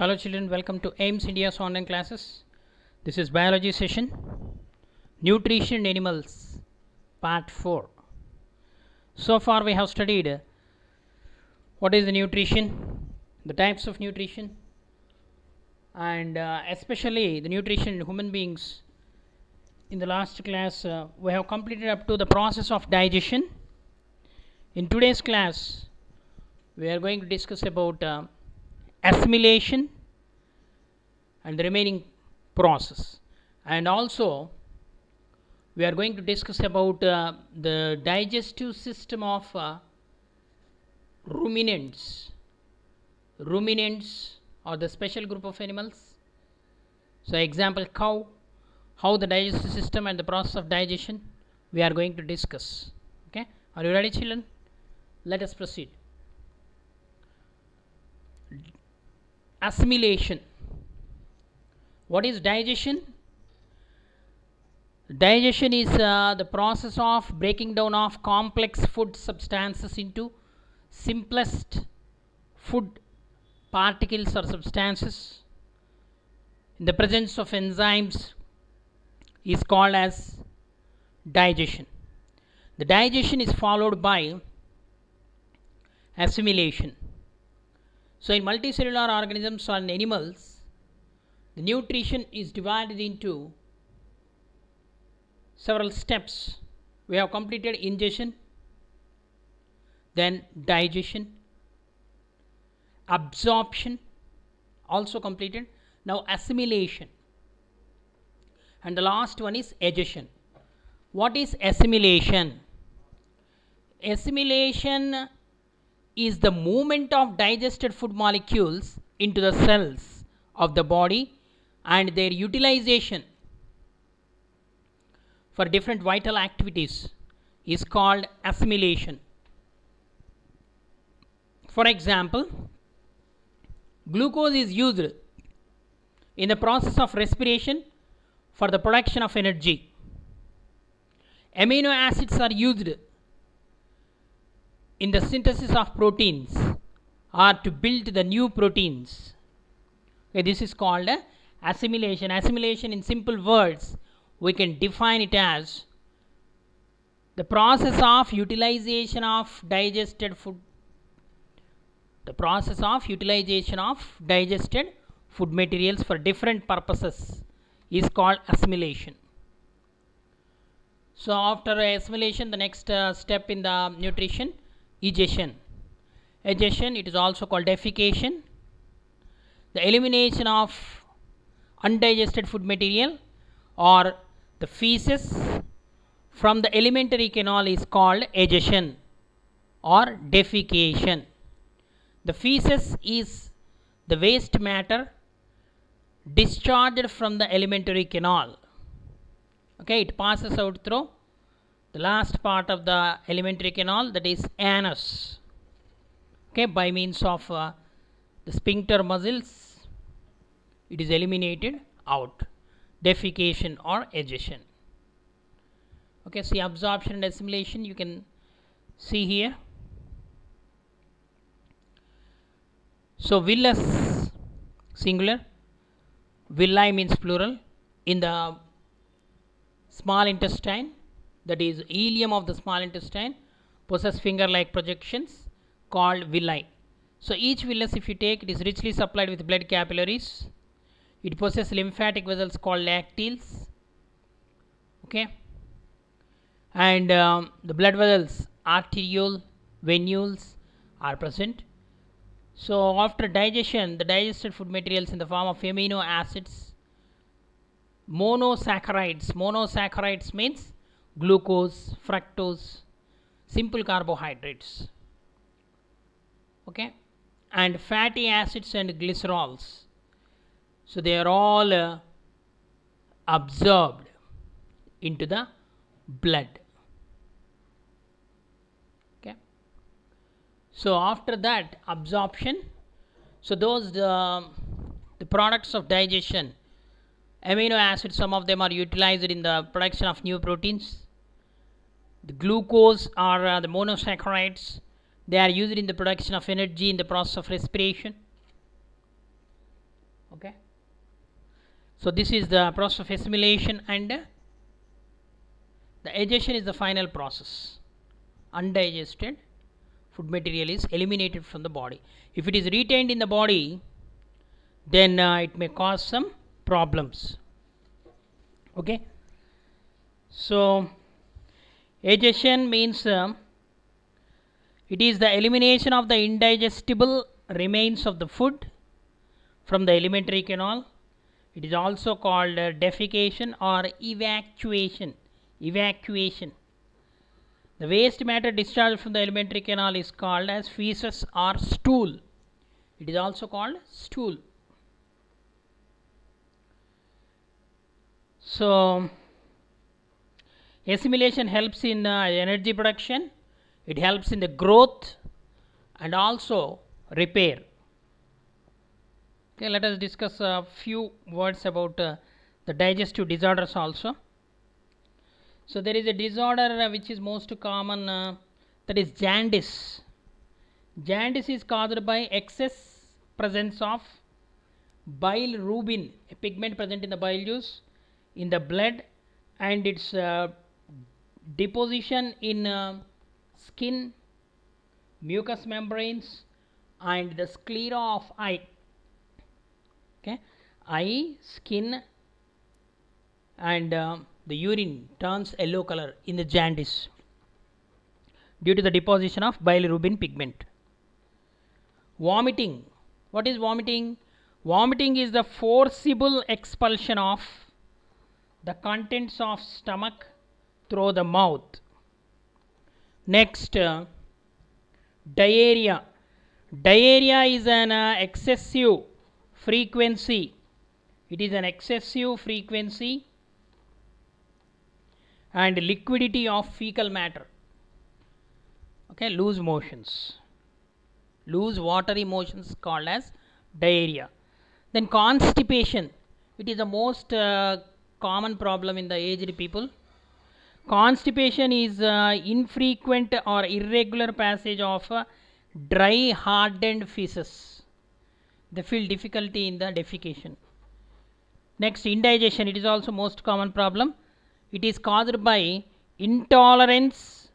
Hello children, welcome to AIMS India's online classes. This is biology session, nutrition in animals, part 4. So far we have studied what is the nutrition, the types of nutrition, and especially the nutrition in human beings. In the last class we have completed up to the process of digestion. In today's class we are going to discuss about assimilation and the remaining process, and also we are going to discuss about the digestive system of ruminants are the special group of animals. So example, cow, how the digestive system and the process of digestion we are going to discuss. Okay, are you ready children? Let us proceed. Assimilation. What is digestion? Digestion is the process of breaking down of complex food substances into simplest food particles or substances in the presence of enzymes is called as digestion. The digestion is followed by assimilation. So in multicellular organisms or in animals, the nutrition is divided into several steps. We have completed ingestion, then digestion, absorption also completed, now assimilation, and the last one is egestion. What is assimilation? Assimilation is the movement of digested food molecules into the cells of the body and their utilization for different vital activities is called assimilation. For example, glucose is used in the process of respiration for the production of energy. Amino acids are used in the synthesis of proteins or to build the new proteins. Okay, this is called assimilation. Assimilation, in simple words, we can define it as the process of utilization of digested food. The process of utilization of digested food materials for different purposes is called assimilation. So after assimilation, the next step in the nutrition, egestion. Egestion, it is also called defecation. The elimination of undigested food material or the feces from the alimentary canal is called egestion or defecation. The feces is the waste matter discharged from the alimentary canal. Okay, it passes out through the last part of the alimentary canal, that is anus. Okay, by means of the sphincter muscles, it is eliminated out. Defecation or egestion. Okay, see absorption and assimilation you can see here. So villus singular, villi means plural, in the small intestine, that is ileum of the small intestine, possess finger like projections called villi. So each villus, if you take, it is richly supplied with blood capillaries. It possesses lymphatic vessels called lacteals. Okay, and the blood vessels, arteriole, venules are present. So after digestion, the digested food materials in the form of amino acids, monosaccharides means glucose, fructose, simple carbohydrates, okay, and fatty acids and glycerols. So they are all absorbed into the blood. Okay, so after that absorption, so those the products of digestion, amino acids, some of them are utilized in the production of new proteins. The glucose or the monosaccharides, they are used in the production of energy in the process of respiration. Okay, so this is the process of assimilation, and the digestion is the final process. Undigested food material is eliminated from the body. If it is retained in the body, then it may cause some problems. Okay, so digestion means it is the elimination of the indigestible remains of the food from the alimentary canal. It is also called defecation or evacuation. The waste matter discharged from the alimentary canal is called as feces or stool. It is also called stool. So assimilation helps in energy production, it helps in the growth and also repair. Okay, let us discuss a few words about the digestive disorders also. So there is a disorder which is most common, that is jaundice. Jaundice is caused by excess presence of bilirubin, a pigment present in the bile juice, in the blood, and its deposition in skin, mucous membranes, and the sclera of eye. Okay, eye, skin, and the urine turns yellow color in the jaundice due to the deposition of bilirubin pigment. Vomiting. What is vomiting? Vomiting is the forcible expulsion of the contents of stomach through the mouth. Next, diarrhea. Diarrhea is an excessive frequency. It is an excessive frequency and liquidity of fecal matter. Okay, loose motions, loose watery motions called as diarrhea. Then constipation. It is the most common problem in the aged people. Constipation is infrequent or irregular passage of dry hardened feces. They feel difficulty in the defecation. Next, indigestion. It is also most common problem. It is caused by intolerance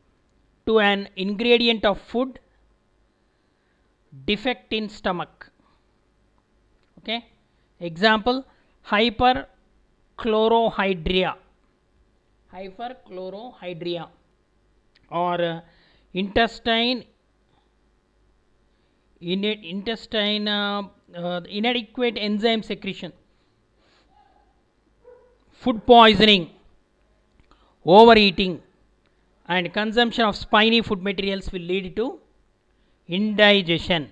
to an ingredient of food, defect in stomach. Okay, example, hyperchlorohydria or inadequate enzyme secretion. Food poisoning, overeating, and consumption of spiny food materials will lead to indigestion.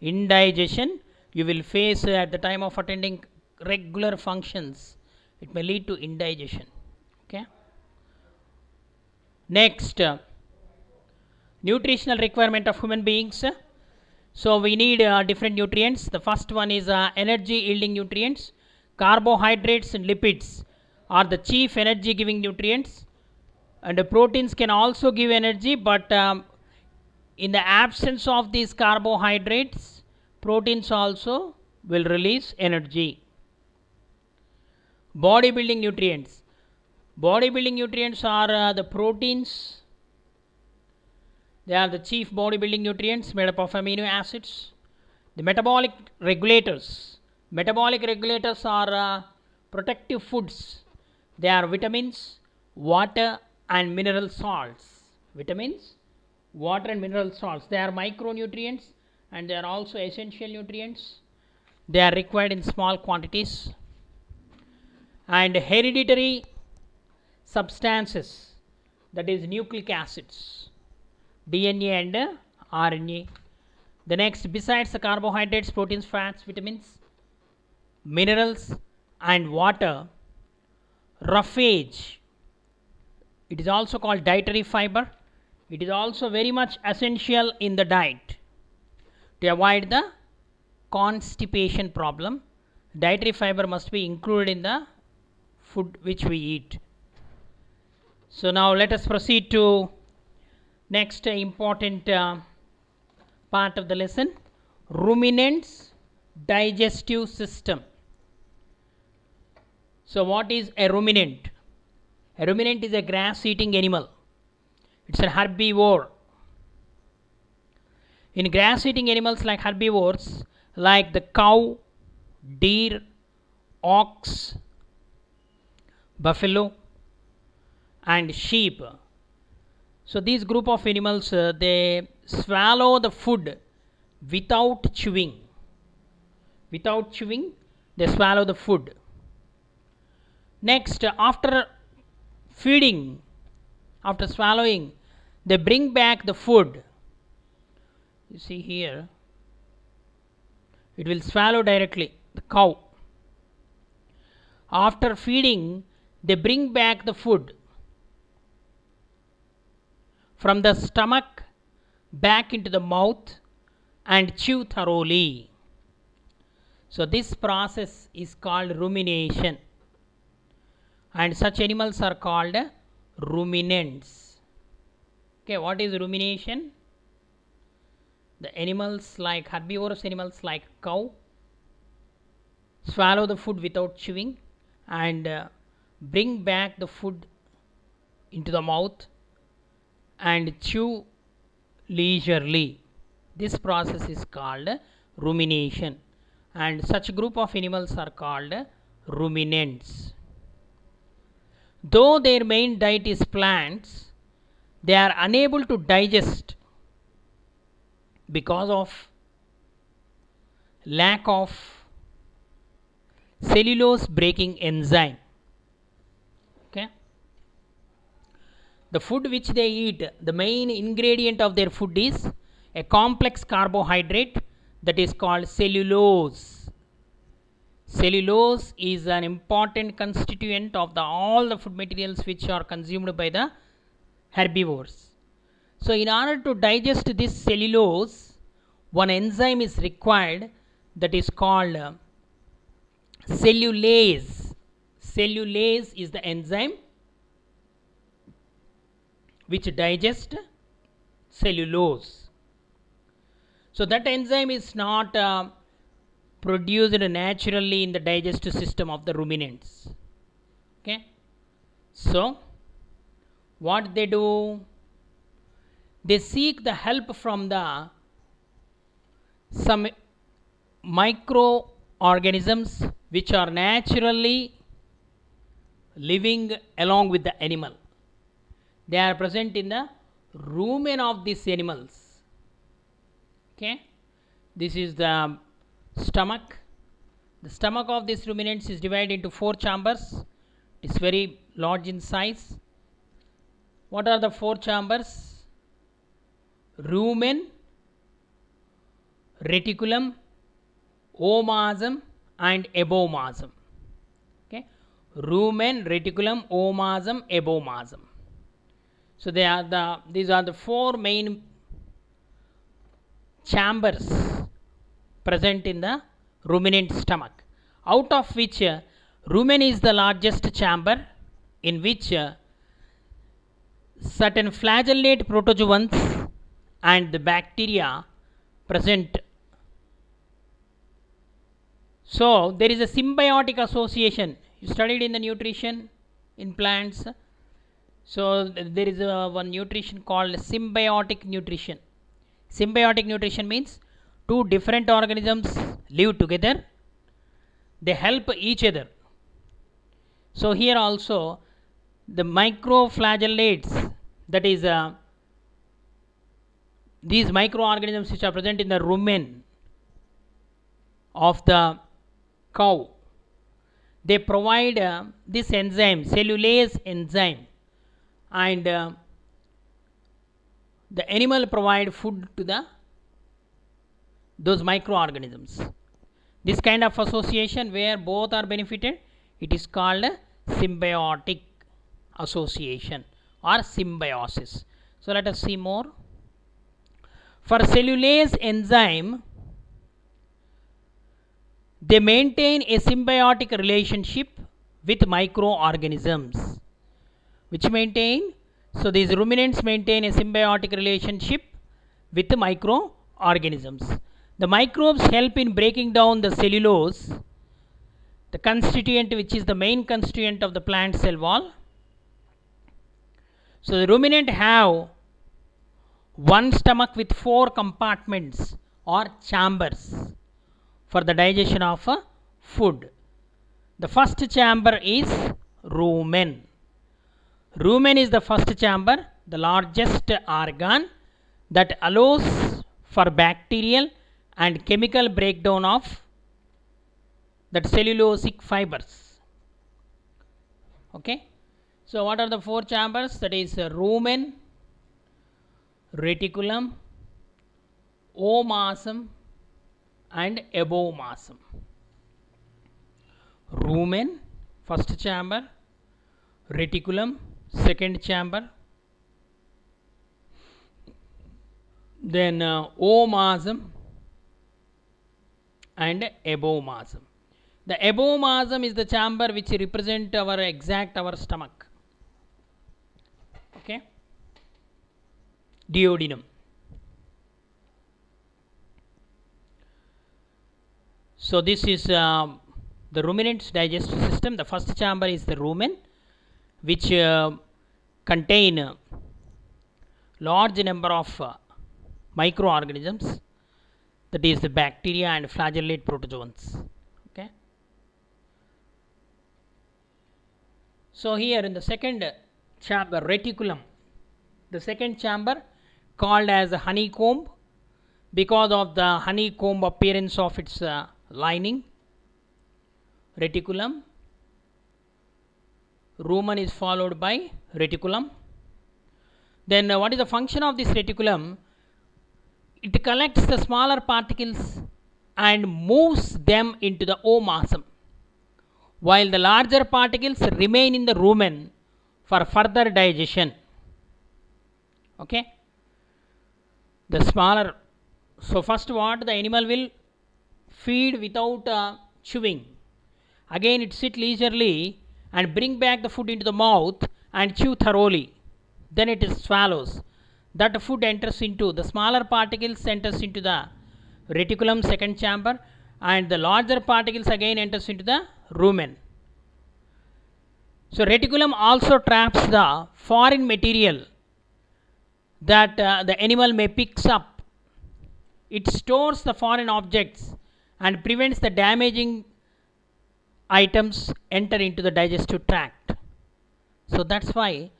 Indigestion you will face at the time of attending regular functions. It may lead to indigestion. Okay. Next, nutritional requirement of human beings. So we need different nutrients. The first one is energy yielding nutrients. Carbohydrates and lipids are the chief energy giving nutrients, and the proteins can also give energy, but in the absence of these carbohydrates, proteins also will release energy. Bodybuilding nutrients. Bodybuilding nutrients are the proteins. They are the chief bodybuilding nutrients made up of amino acids. The metabolic regulators. Metabolic regulators are protective foods. They are vitamins, water, and mineral salts. Vitamins, water, and mineral salts. They are micronutrients and they are also essential nutrients. They are required in small quantities. And hereditary substances, that is nucleic acids, DNA and RNA. The next, besides the carbohydrates, proteins, fats, vitamins, minerals, and water, roughage, it is also called dietary fiber. It is also very much essential in the diet to avoid the constipation problem. Dietary fiber must be included in the food which we eat. So now let us proceed to next important part of the lesson. Ruminants digestive system. So what is a ruminant? A ruminant is a grass eating animal. It's a herbivore. In grass eating animals like herbivores, like the cow, deer, ox, buffalo and sheep, so these group of animals, they swallow the food without chewing. Without chewing, they swallow the food. Next, after feeding, after swallowing, they bring back the food. You see here, it will swallow directly, the cow. After feeding, they bring back the food from the stomach back into the mouth and chew thoroughly. So this process is called rumination, and such animals are called ruminants. Okay, what is rumination? The animals like herbivorous animals like cow swallow the food without chewing and bring back the food into the mouth and chew leisurely. This process is called rumination, and such group of animals are called ruminants. Though their main diet is plants, they are unable to digest because of lack of cellulose breaking enzyme. Okay, the food which they eat, the main ingredient of their food is a complex carbohydrate that is called cellulose. Cellulose is an important constituent of all the food materials which are consumed by the herbivores. So in order to digest this cellulose, one enzyme is required that is called cellulase. Cellulase is the enzyme which digests cellulose. So that enzyme is not produced naturally in the digestive system of the ruminants. Okay, so what they do, they seek the help from the some microorganisms which are naturally living along with the animal. They are present in the rumen of these animals. Okay, this is the stomach. The stomach of these ruminants is divided into 4 chambers. It is very large in size. What are the 4 chambers? Rumen, reticulum, omasum and abomasum. Okay, rumen, reticulum, omasum, abomasum. So these are the 4 main chambers present in the ruminant stomach, out of which rumen is the largest chamber, in which certain flagellate protozoans and the bacteria present. So there is a symbiotic association. You studied in the nutrition in plants. So there is one nutrition called symbiotic nutrition. Symbiotic nutrition means 2 different organisms live together. They help each other. So here also the microflagellates, that is these microorganisms which are present in the rumen of the cow, they provide this enzyme, cellulase enzyme, and the animal provide food to those microorganisms. This kind of association where both are benefited, it is called symbiotic association or symbiosis. So let us see more. For cellulase enzyme, they maintain a symbiotic relationship with microorganisms, which maintain, so these ruminants maintain a symbiotic relationship with the microorganisms. The microbes help in breaking down the cellulose, the constituent which is the main constituent of the plant cell wall. So the ruminant have one stomach with 4 compartments or chambers for the digestion of food. The first chamber is rumen. Rumen is the first chamber, the largest organ that allows for bacterial and chemical breakdown of that cellulosic fibers. Okay. So what are the 4 chambers? That is rumen, reticulum, omasum and abomasum. Rumen, first chamber, reticulum, second chamber, then omasum and abomasum. The abomasum is the chamber which represent our stomach. Okay, duodenum. So this is the ruminant's digestive system. The first chamber is the rumen, which contain large number of microorganisms, that is the bacteria and flagellate protozoans. Okay. So here in the second chamber, reticulum, the second chamber called as honeycomb because of the honeycomb appearance of its lining. Reticulum, rumen is followed by reticulum. Then what is the function of this reticulum? It collects the smaller particles and moves them into the omasum, while the larger particles remain in the rumen for further digestion. Okay. The smaller, so first what, the animal will feed without chewing. Again it sit leisurely and bring back the food into the mouth and chew thoroughly. Then it swallows. That food enters into the smaller particles, enters into the reticulum second chamber, and the larger particles again enters into the rumen. So reticulum also traps the foreign material that the animal may picks up. It stores the foreign objects and prevents the damaging items enter into the digestive tract. So that's why,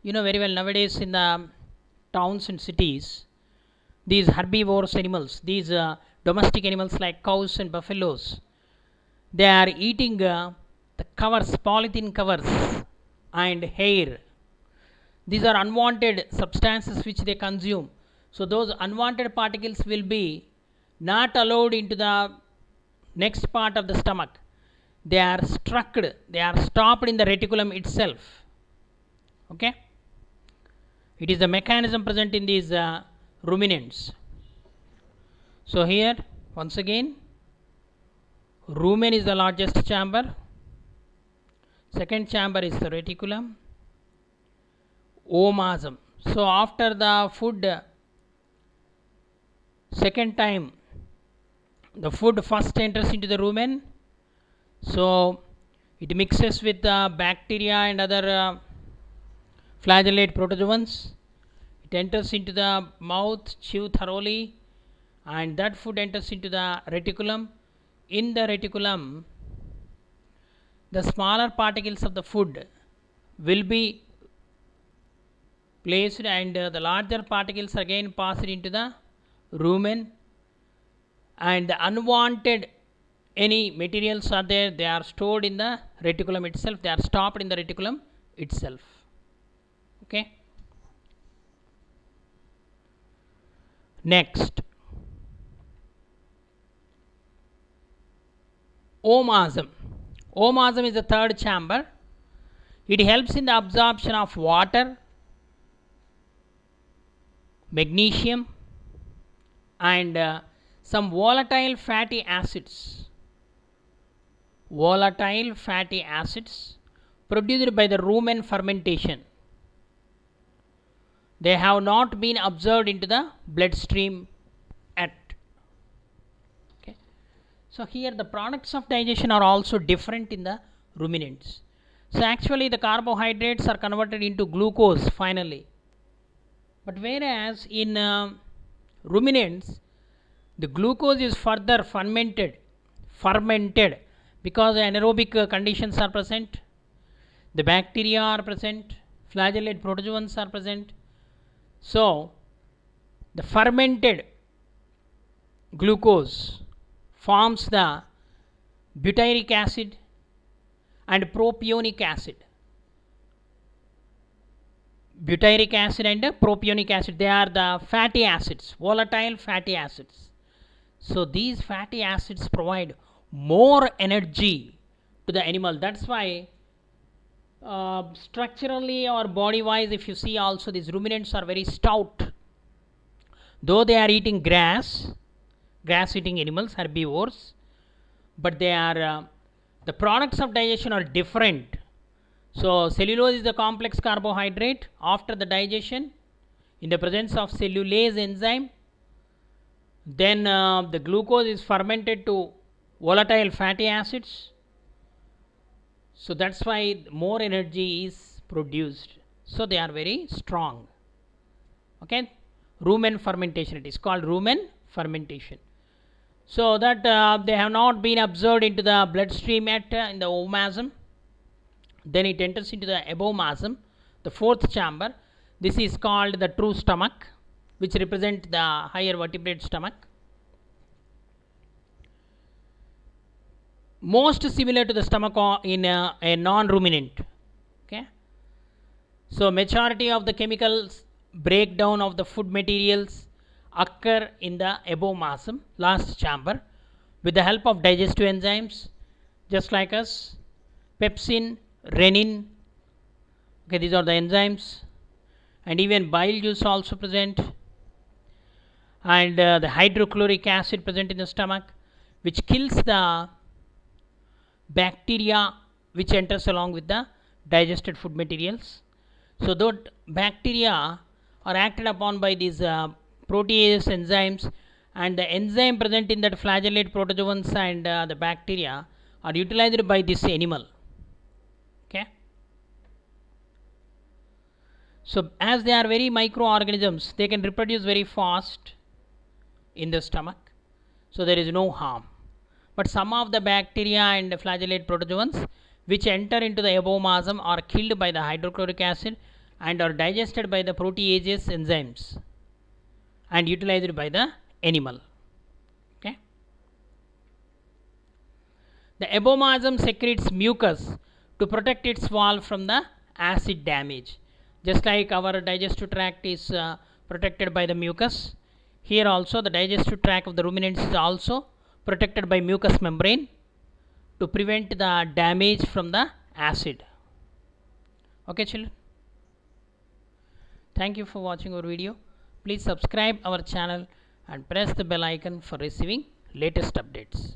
you know very well, nowadays in the towns and cities, these herbivorous animals, these domestic animals like cows and buffaloes, they are eating the covers, polythene covers and hair. These are unwanted substances which they consume. So those unwanted particles will be not allowed into the next part of the stomach. They are they are stopped in the reticulum itself. Okay. It is the mechanism present in these ruminants. So here once again, rumen is the largest chamber, second chamber is the reticulum, omasum. So after the food, second time the food first enters into the rumen, so it mixes with the bacteria and other flagellate protozoans. It enters into the mouth, chew thoroughly, and that food enters into the reticulum. In the reticulum, the smaller particles of the food will be placed, and the larger particles again passed into the rumen, and the unwanted any materials are there, they are stored in the reticulum itself, they are stopped in the reticulum itself. Okay. Next, omasum. Omasum is the third chamber. It helps in the absorption of water, magnesium and some volatile fatty acids. Volatile fatty acids produced by the rumen fermentation. They have not been observed into the bloodstream yet. So here the products of digestion are also different in the ruminants. So actually the carbohydrates are converted into glucose finally. But whereas in ruminants, the glucose is further fermented because the anaerobic conditions are present, the bacteria are present, flagellate protozoans are present. So the fermented glucose forms the butyric acid and propionic acid. Butyric acid and propionic acid, they are the fatty acids, volatile fatty acids. So these fatty acids provide more energy to the animal. That's why structurally or body wise, if you see also, these ruminants are very stout. Though they are eating grass eating animals, herbivores, but they are the products of digestion are different. So cellulose is the complex carbohydrate. After the digestion, in the presence of cellulase enzyme, then the glucose is fermented to volatile fatty acids. So that's why more energy is produced. So they are very strong. Okay, rumen fermentation, it is called rumen fermentation. So that they have not been absorbed into the bloodstream yet in the omasum. Then it enters into the abomasum, the fourth chamber. This is called the true stomach, which represent the higher vertebrate stomach. Most similar to the stomach in a non-ruminant. Okay. So majority of the chemicals breakdown of the food materials occur in the abomasum, last chamber, with the help of digestive enzymes, just like us, pepsin, renin. Okay, these are the enzymes, and even bile juice also present, and the hydrochloric acid present in the stomach, which kills the bacteria which enters along with the digested food materials. So those bacteria are acted upon by these protease enzymes, and the enzyme present in that flagellate protozoans and the bacteria are utilized by this animal. Okay. So as they are very microorganisms, they can reproduce very fast in the stomach, so there is no harm. But some of the bacteria and flagellate protozoans which enter into the abomasum are killed by the hydrochloric acid and are digested by the proteases enzymes and utilized by the animal. Okay. The abomasum secretes mucus to protect its wall from the acid damage. Just like our digestive tract is protected by the mucus, here also the digestive tract of the ruminants is also protected by mucous membrane to prevent the damage from the acid. Okay children, thank you for watching our video. Please subscribe our channel and press the bell icon for receiving latest updates.